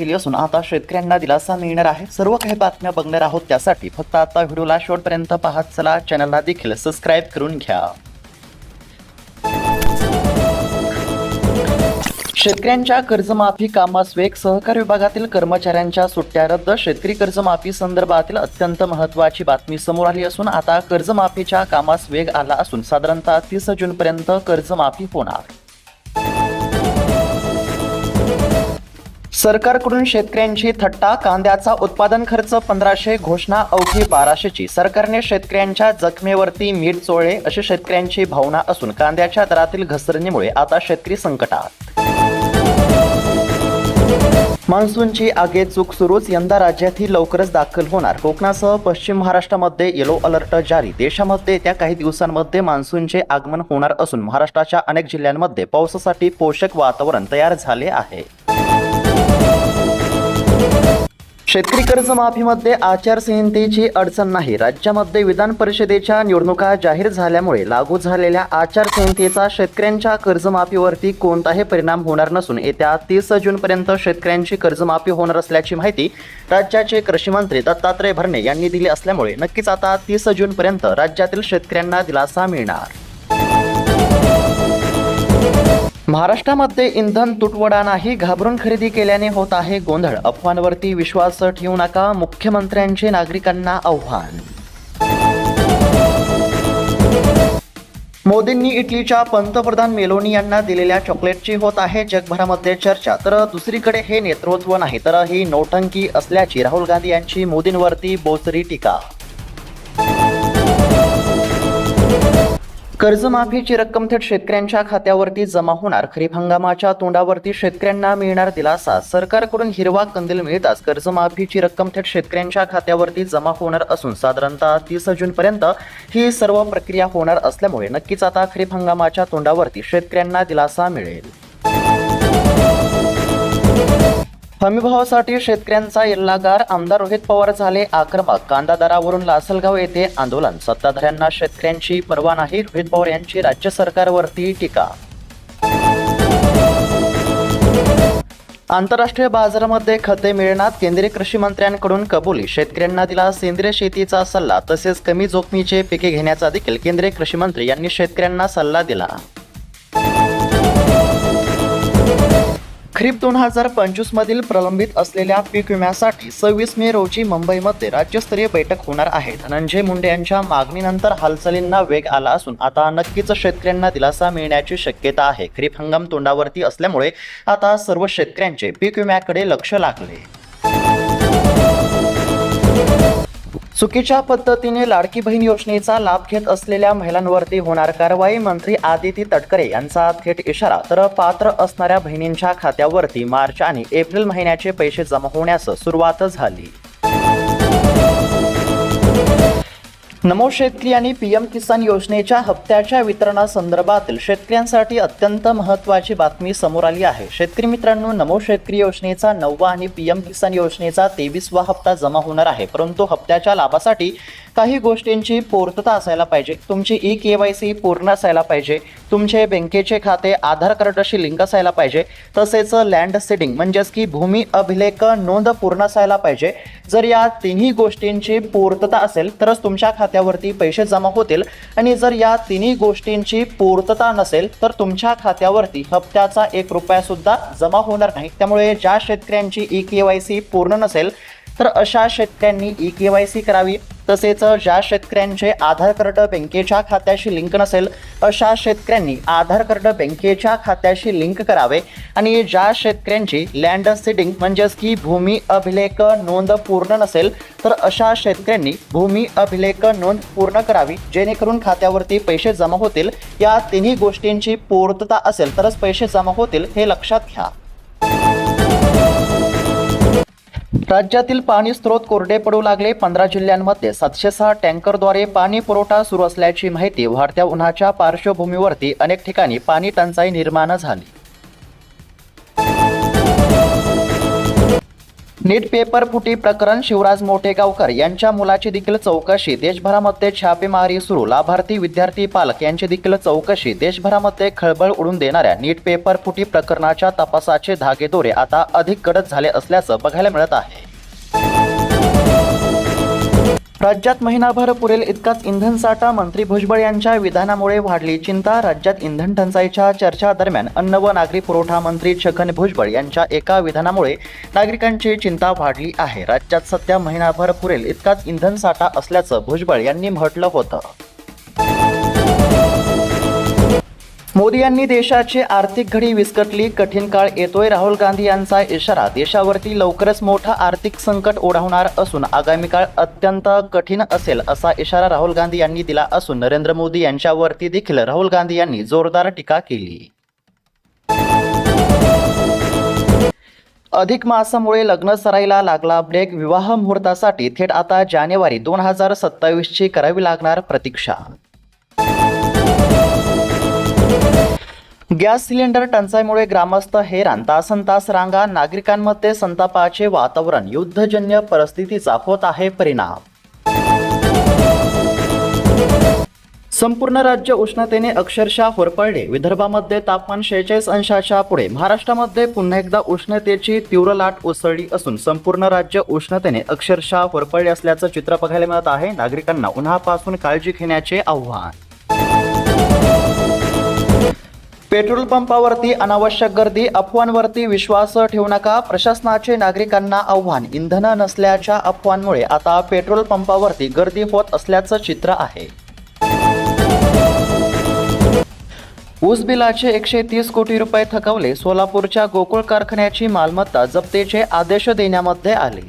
केली असून आता शेतकऱ्यांना दिलासा मिळणार आहे। सर्व काही बातम्या बघणार आहोत, त्यासाठी फक्त आता व्हिडिओला शेवटपर्यंत पाहत चला। चॅनलला देखील सबस्क्राइब करून घ्या। शेतकऱ्यांच्या कर्जमाफी कामास वेग, सहकार विभागातील कर्मचाऱ्यांच्या सुट्ट्या रद्द। शेतकरी कर्जमाफी संदर्भातील अत्यंत महत्त्वाची बातमी समोर आली असून आता कर्जमाफीच्या कामास वेग आला असून साधारणतः 30 जूनपर्यंत कर्जमाफी होणार। सरकारकडून शेतकऱ्यांची थट्टा, कांद्याचा उत्पादन खर्च 1500, घोषणा अवघी 1200ची। सरकारने शेतकऱ्यांच्या जखमेवरती मीठ चोळले अशी शेतकऱ्यांची भावना असून कांद्याच्या दरातील घसरणीमुळे आता शेतकरी संकटात। मान्सूनची आगेचूक सुरूच, यंदा राज्यातही लवकरच दाखल होणार। कोकणासह पश्चिम महाराष्ट्रामध्ये येलो अलर्ट जारी। देशामध्ये येत्या काही दिवसांमध्ये मान्सूनचे आगमन होणार असून महाराष्ट्राच्या अनेक जिल्ह्यांमध्ये पावसासाठी पोषक वातावरण तयार झाले आहे। शेतकरी कर्जमाफीमध्ये आचारसंहितेची अडचण नाही। राज्यामध्ये विधान परिषदेच्या निवडणुका जाहीर झाल्यामुळे लागू झालेल्या आचारसंहितेचा शेतकऱ्यांच्या कर्जमाफीवरती कोणताही परिणाम होणार नसून येत्या 30 जूनपर्यंत शेतकऱ्यांची कर्जमाफी होणार असल्याची माहिती राज्याचे कृषी मंत्री दत्तात्रय भरणे यांनी दिली असल्यामुळे नक्कीच आता 30 जूनपर्यंत राज्यातील शेतकऱ्यांना दिलासा मिळणार। महाराष्ट्रामध्ये इंधन तुटवडा नाही, घाबरून खरेदी केल्याने होत आहे गोंधळ। अफवांवरती विश्वास ठेवू नका, मुख्यमंत्र्यांचे नागरिकांना आव्हान। मोदींनी इटलीच्या पंतप्रधान मेलोनी यांना दिलेल्या चॉकलेटची होत आहे जगभरामध्ये चर्चा। तर दुसरीकडे हे नेतृत्व नाही तर ही नौटंकी असल्याची राहुल गांधी यांची मोदींवरती बोचरी टीका। कर्जमाफीची रक्कम थेट शेतकऱ्यांच्या खात्यावरती जमा होणार। खरीप हंगामाच्या तोंडावरती शेतकऱ्यांना मिळणार दिलासा। सरकारकडून हिरवा कंदील मिळताच कर्जमाफीची रक्कम थेट शेतकऱ्यांच्या खात्यावरती जमा होणार असून साधारणतः 30 जूनपर्यंत ही सर्व प्रक्रिया होणार असल्यामुळे नक्कीच आता खरीप हंगामाच्या तोंडावरती शेतकऱ्यांना दिलासा मिळेल। हमीभावासाठी शेतकऱ्यांचा यल्लागार, आमदार रोहित पवार झाले आक्रमक। कांदा दरावरून लासलगाव येथे आंदोलन, सत्ताधाऱ्यांना शेतकऱ्यांची पर्वा नाही। रोहित पवार यांची राज्य सरकारवरती टीका। आंतरराष्ट्रीय बाजारामध्ये खते मिळणार, केंद्रीय कृषी मंत्र्यांकडून कबुली। शेतकऱ्यांना दिला सेंद्रिय शेतीचा सल्ला, तसेच कमी जोखमीचे पिके घेण्याचा देखील केंद्रीय कृषी मंत्री यांनी शेतकऱ्यांना सल्ला दिला। खरीप 2025 मधील प्रलंबित असलेल्या पीक विम्यासाठी 26 मे रोजी मुंबईमध्ये राज्यस्तरीय बैठक होणार आहे। धनंजय मुंडे यांच्या मागणीनंतर हालचालींना वेग आला असून आता नक्कीच शेतकऱ्यांना दिलासा मिळण्याची शक्यता आहे। खरीप हंगाम तोंडावरती असल्यामुळे आता सर्व शेतकऱ्यांचे पीक विम्याकडे लक्ष लागले। चुकीच्या पद्धतीने लाडकी बहीण योजनेचा लाभ घेत असलेल्या महिलांवरती होणार कारवाई। मंत्री आदिती तटकरे यांचा थेट इशारा। तर पात्र असणाऱ्या बहिणींच्या खात्यावरती मार्च आणि एप्रिल महिन्याचे पैसे जमा होण्यास सुरुवात झाली। नमो शेतकरी आणि पीएम किसान योजनेच्या हप्त्याच्या वितरणासंदर्भातील शेतकऱ्यांसाठी अत्यंत महत्त्वाची बातमी समोर आली आहे। शेतकरी मित्रांनो, नमो शेतकरी योजनेचा 9वा आणि पीएम किसान योजनेचा 23वा हप्ता जमा होणार आहे। परंतु हप्त्याच्या लाभासाठी काही गोष्टींची पूर्तता असायला पाहिजे। तुमची ई-KYC पूर्ण असायला पाहिजे, तुमचे बँकेचे खाते आधार कार्डाशी लिंक असायला पाहिजे, तसेच लँड सीडिंग म्हणजेच की भूमी अभिलेख नोंद पूर्ण असायला पाहिजे। जर या तिन्ही गोष्टींची पूर्तता असेल तरच तुमच्या खात्यावरती पैसे जमा होतील आणि जर या तिन्ही गोष्टींची पूर्तता नसेल तर तुमच्या खात्यावरती हप्त्याचा 1 रुपया सुद्धा जमा होणार नाही। त्यामुळे ज्या शेतकऱ्यांची ई-KYC पूर्ण नसेल तर अशा शेतकऱ्यांनी ई-KYC करावी। तसेच ज्या शेतकऱ्यांचे आधार कार्ड बँकेच्या खात्याशी लिंक नसेल अशा शेतकऱ्यांनी आधार कार्ड बँकेच्या खात्याशी लिंक करावे आणि ज्या शेतकऱ्यांची लँड सीडिंग म्हणजेच की भूमी अभिलेख नोंद पूर्ण नसेल तर अशा शेतकऱ्यांनी भूमी अभिलेख नोंद पूर्ण करावी, जेणेकरून खात्यावरती पैसे जमा होतील। या तिन्ही गोष्टींची पूर्तता असेल तरच पैसे जमा होतील, हे लक्षात घ्या। राज्यातील पाणी स्रोत कोरडे पडू लागले। 15 जिल्ह्यांमध्ये 706 टँकरद्वारे पाणी पुरवठा सुरू असल्याची माहिती। वाढत्या उन्हाच्या पार्श्वभूमीवरती अनेक ठिकाणी पाणी टंचाई निर्माण झाली। नीट पेपर फुटी प्रकरण शिवराज मोठेगावकर यांच्या मुलाची देखील चौकशी, देशभरामध्ये छापेमारी सुरू, लाभार्थी विद्यार्थी पालक यांची देखील चौकशी. देशभरामध्ये खळबळ उडून देणाऱ्या नीट पेपर फुटी प्रकरणाच्या तपासाचे धागेदोरे आता अधिक गडद झाले असल्याचं बघायला मिळत आहे. राज्यात महिनाभर पुरेल इतकाच इंधन साठा, मंत्री भुजबळ यांच्या विधानामुळे वाढली चिंता. राज्यात इंधन टंचाईच्या चर्चेदरम्यान अन्न व नागरी पुरवठा मंत्री छगन भुजबळ यांच्या एका विधानामुळे नागरिकांची चिंता वाढली आहे. राज्यात सध्या महिनाभर पुरेल इतकाच इंधन साठा असल्याचं भुजबळ यांनी म्हटलं होतं. मोदी यांनी देशाची आर्थिक घडी विस्कटली, कठीण काळ येतोय. राहुल गांधी यांचा इशारा, देशावरती लवकरच मोठं आर्थिक संकट ओढवणार असून आगामी काळ अत्यंत कठीण असेल असा इशारा राहुल गांधी यांनी दिला असून नरेंद्र मोदी यांच्यावरती देखील राहुल गांधी यांनी जोरदार टीका केली. अधिक मासामुळे लग्न सराईला लागला ब्रेक, विवाह मुहूर्तासाठी थेट आता जानेवारी 2027ची करावी लागणार प्रतीक्षा. गॅस सिलेंडर टंचाईमुळे ग्रामस्थ हैराण, तासनतास रांगा, नागरिकांमध्ये संतापाचे वातावरण, युद्धजन्य परिस्थितीचा होत आहे परिणाम. संपूर्ण राज्य उष्णतेने अक्षरशः होरपळले, विदर्भामध्ये तापमान 46 अंशाच्या पुढे. महाराष्ट्रामध्ये पुन्हा एकदा उष्णतेची तीव्र लाट उसळली असून संपूर्ण राज्य उष्णतेने अक्षरशः होरपळले असल्याचं चित्र बघायला मिळत आहे. नागरिकांना उन्हापासून काळजी घेण्याचे आव्हान. पेट्रोल पंपावरती अनावश्यक गर्दी, अफवांवरती विश्वास ठेवू नका, प्रशासनाचे नागरिकांना आव्हान. इंधन नसल्याच्या अफवांमुळे आता पेट्रोल पंपावरती गर्दी होत असल्याचं चित्र आहे. ऊस बिलाचे 130 कोटी रुपये थकवले, सोलापूरच्या गोकुळ कारखान्याची मालमत्ता जप्तीचे आदेश देण्यामध्ये आले.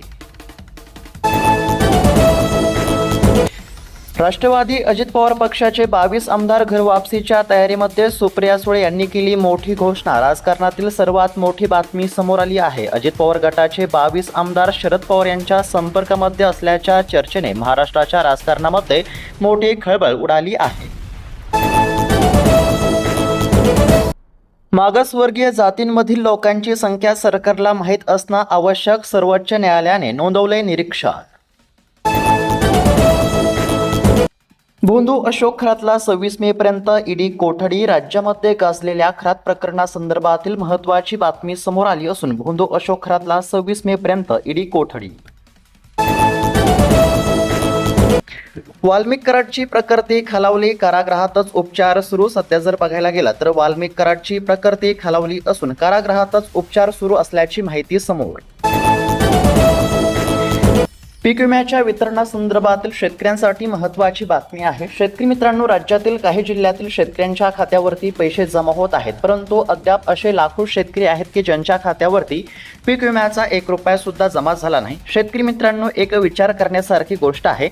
राष्ट्रवादी अजित पवार पक्षाचे 22 आमदार घरवापसीच्या तयारीमध्ये. सुप्रिया सुळे यांनी केली मोठी घोषणा, राजकारणातील सर्वात मोठी बातमी समोर आली आहे. अजित पवार गटाचे 22 आमदार शरद पवार यांच्या संपर्कामध्ये असल्याच्या चर्चेने महाराष्ट्राच्या राजकारणामध्ये मोठी खळबळ उडाली आहे. मागासवर्गीय जातींमधील लोकांची संख्या सरकारला माहीत असणं आवश्यक, सर्वोच्च न्यायालयाने नोंदवले निरीक्षण. भोंदू अशोक खरातला 26 मेपर्यंत ईडी कोठडी. राज्यामध्ये गाजलेल्या खरात प्रकरणासंदर्भातील महत्त्वाची बातमी समोर आली असून भोंदू अशोक खरातला 26 मेपर्यंत ईडी कोठडी. वाल्मिक कराडची प्रकृती खालावली, कारागृहातच उपचार सुरू. सध्या जर बघायला गेला तर वाल्मिक कराडची प्रकृती खालावली असून कारागृहातच उपचार सुरू असल्याची माहिती समोर. पीक विम्याच्या वितरणासंदर्भातील शेतकऱ्यांसाठी महत्त्वाची बातमी आहे. शेतकरी मित्रांनो, राज्यातील काही जिल्ह्यातील शेतकऱ्यांच्या खात्यावरती पैसे जमा होत आहेत, परंतु अद्याप असे लाखो शेतकरी आहेत की ज्यांच्या खात्यावरती पीक विम्याचा 1 रुपया सुद्धा जमा झाला नाही. शेतकरी मित्रांनो, एक विचार करण्यासारखी गोष्ट आहे.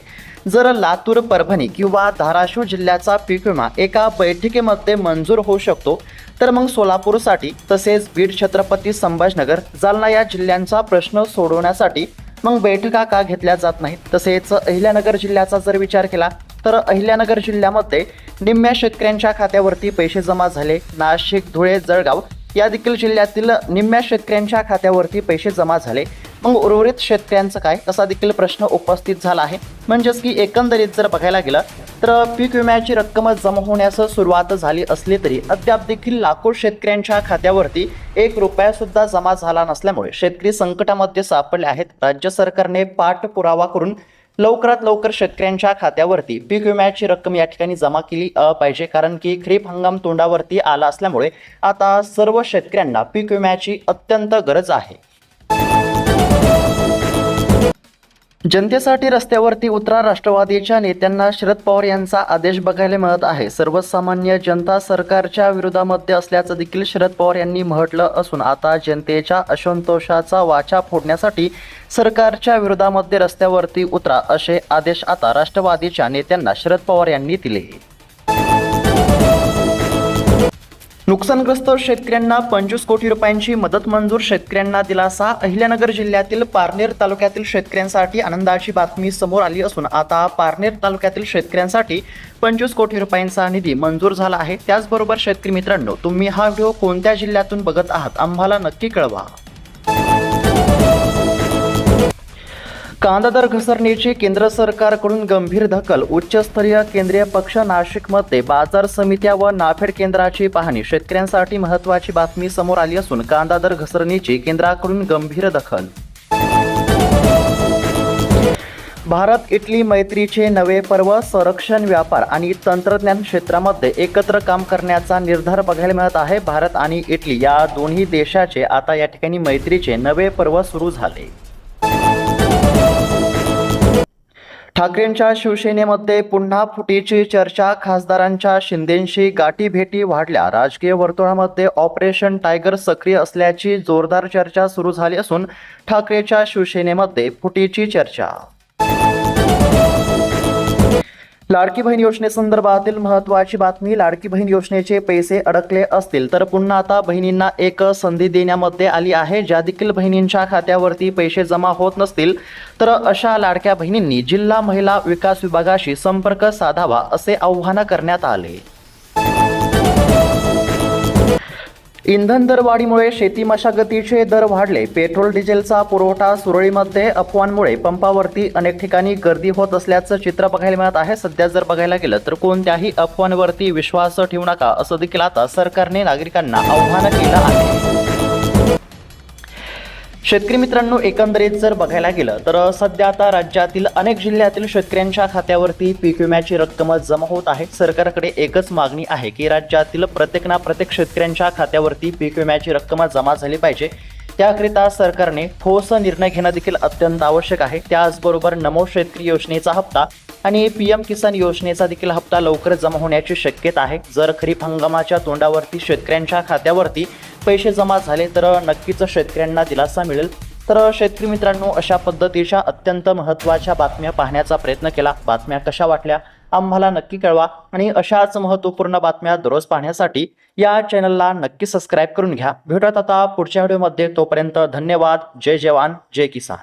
जर लातूर, परभणी किंवा धाराशिव जिल्ह्याचा पीक विमा एका बैठकीमध्ये मंजूर होऊ शकतो, तर मग सोलापूरसाठी तसेच बीड, छत्रपती संभाजीनगर, जालना या जिल्ह्यांचा प्रश्न सोडवण्यासाठी मग बैठका का घेतल्या जात नाहीत. तसेच अहिल्यानगर जिल्ह्याचा जर विचार केला तर अहिल्यानगर जिल्ह्यामध्ये निम्म्या शेतकऱ्यांच्या खात्यावरती पैसे जमा झाले. नाशिक, धुळे, जळगाव या देखील जिल्ह्यातील निम्म्या शेतकऱ्यांच्या खात्यावरती पैसे जमा झाले. मग उर्वरित शेतकऱ्यांचं काय, असा देखील प्रश्न उपस्थित झाला आहे. म्हणजेच की एकंदरीत जर बघायला गेलं तर पीक विम्याची रक्कम जमा होण्यास सुरुवात झाली असली तरी अद्याप देखील लाखो शेतकऱ्यांच्या खात्यावरती 1 रुपया सुद्धा जमा झाला नसल्यामुळे शेतकरी संकटामध्ये सापडले आहेत. राज्य सरकारने पाठपुरावा करून लवकरात लवकर शेतकऱ्यांच्या खात्यावरती पीक विम्याची रक्कम या ठिकाणी जमा केली पाहिजे, कारण की खरीप हंगाम तोंडावरती आला असल्यामुळे आता सर्व शेतकऱ्यांना पीक विम्याची अत्यंत गरज आहे. जनतेसाठी रस्त्यावरती उतरा, राष्ट्रवादीच्या नेत्यांना शरद पवार यांचा आदेश बघायला मिळत आहे. सर्वसामान्य जनता सरकारच्या विरोधामध्ये असल्याचं देखील शरद पवार यांनी म्हटलं असून आता जनतेच्या असंतोषाचा वाचा फोडण्यासाठी सरकारच्या विरोधामध्ये रस्त्यावरती उतरा असे आदेश आता राष्ट्रवादीच्या नेत्यांना शरद पवार यांनी दिले. नुकसानग्रस्त शेतकऱ्यांना 25 कोटी रुपयांची मदत मंजूर, शेतकऱ्यांना दिलासा. अहिल्यानगर जिल्ह्यातील पारनेर तालुक्यातील शेतकऱ्यांसाठी आनंदाची बातमी समोर आली असून आता पारनेर तालुक्यातील शेतकऱ्यांसाठी 25 कोटी रुपयांचा निधी मंजूर झाला आहे. त्याचबरोबर शेतकरी मित्रांनो, तुम्ही हा व्हिडिओ कोणत्या जिल्ह्यातून बघत आहात आम्हाला नक्की कळवा. कांदा दर घसरणीची केंद्र सरकारकडून गंभीर दखल. उच्चस्तरीय केंद्रीय पक्ष नाशिकमध्ये बाजार समित्या व नाफेड केंद्राची पाहणी. शेतकऱ्यांसाठी महत्त्वाची बातमी समोर आली असून कांदा दर घसरणीची केंद्राकडून गंभीर दखल. भारत इटली मैत्रीचे नवे पर्व. संरक्षण, व्यापार आणि तंत्रज्ञान क्षेत्रामध्ये एकत्र काम करण्याचा निर्धार बघायला मिळत आहे. भारत आणि इटली या दोन्ही देशाचे आता या ठिकाणी मैत्रीचे नवे पर्व सुरू झाले. ठाकरेंच्या शिवसेनेमध्ये पुन्हा फुटीची चर्चा. खासदारांच्या शिंदेंशी गाठीभेटी वाढल्या. राजकीय वर्तुळामध्ये ऑपरेशन टायगर सक्रिय असल्याची जोरदार चर्चा सुरू झाली असून ठाकरेंच्या शिवसेनेमध्ये फुटीची चर्चा. लाडकी बहीण योजनेसंदर्भातील महत्त्वाची बातमी. लाडकी बहीण योजनेचे पैसे अडकले असतील तर पुन्हा आता बहिणींना एक संधी देण्यामध्ये आली आहे. ज्या देखील बहिणींच्या खात्यावरती पैसे जमा होत नसतील तर अशा लाडक्या बहिणींनी जिल्हा महिला विकास विभागाशी संपर्क साधावा असे आवाहन करण्यात आले. इंधन दरवाढीमुळे शेती मशागतीचे दर वाढले. पेट्रोल डिझेलचा पुरवठा सुरळीमध्ये. अफवांमुळे पंपावरती अनेक ठिकाणी गर्दी होत असल्याचं चित्र बघायला मिळत आहे. सध्या जर बघायला गेलं तर कोणत्याही अफवांवरती विश्वास ठेवू नका असं देखील आता सरकारने नागरिकांना आवाहन केलं आहे. शेतकरी मित्रांनो, एकंदरीत जर बघायला गेलं तर सध्या आता राज्यातील अनेक जिल्ह्यातील शेतकऱ्यांच्या खात्यावरती पीक विम्याची रक्कम जमा होत आहे. सरकारकडे एकच मागणी आहे की राज्यातील प्रत्येक शेतकऱ्यांच्या खात्यावरती पीक विम्याची रक्कम जमा झाली पाहिजे. त्याकरिता सरकारने ठोस निर्णय घेणं देखील अत्यंत आवश्यक आहे. त्याचबरोबर नमो शेतकरी योजनेचा हप्ता आणि पीएम किसान योजनेचा देखील हप्ता लवकर जमा होण्याची शक्यता आहे. जर खरीप हंगामाच्या तोंडावरती शेतकऱ्यांच्या खात्यावरती पैसे जमा झाले तर नक्कीच शेतकऱ्यांना दिलासा मिळेल. तर शेतकरी मित्रांनो, अशा पद्धतीच्या अत्यंत महत्त्वाच्या बातम्या पाहण्याचा प्रयत्न केला. बातम्या कशा वाटल्या आम्हाला नक्की कळवा आणि अशाच महत्त्वपूर्ण बातम्या दररोज पाहण्यासाठी या चॅनलला नक्की सबस्क्राईब करून घ्या. भेटूयात आता पुढच्या व्हिडिओमध्ये. तोपर्यंत धन्यवाद. जय जवान, जय किसान.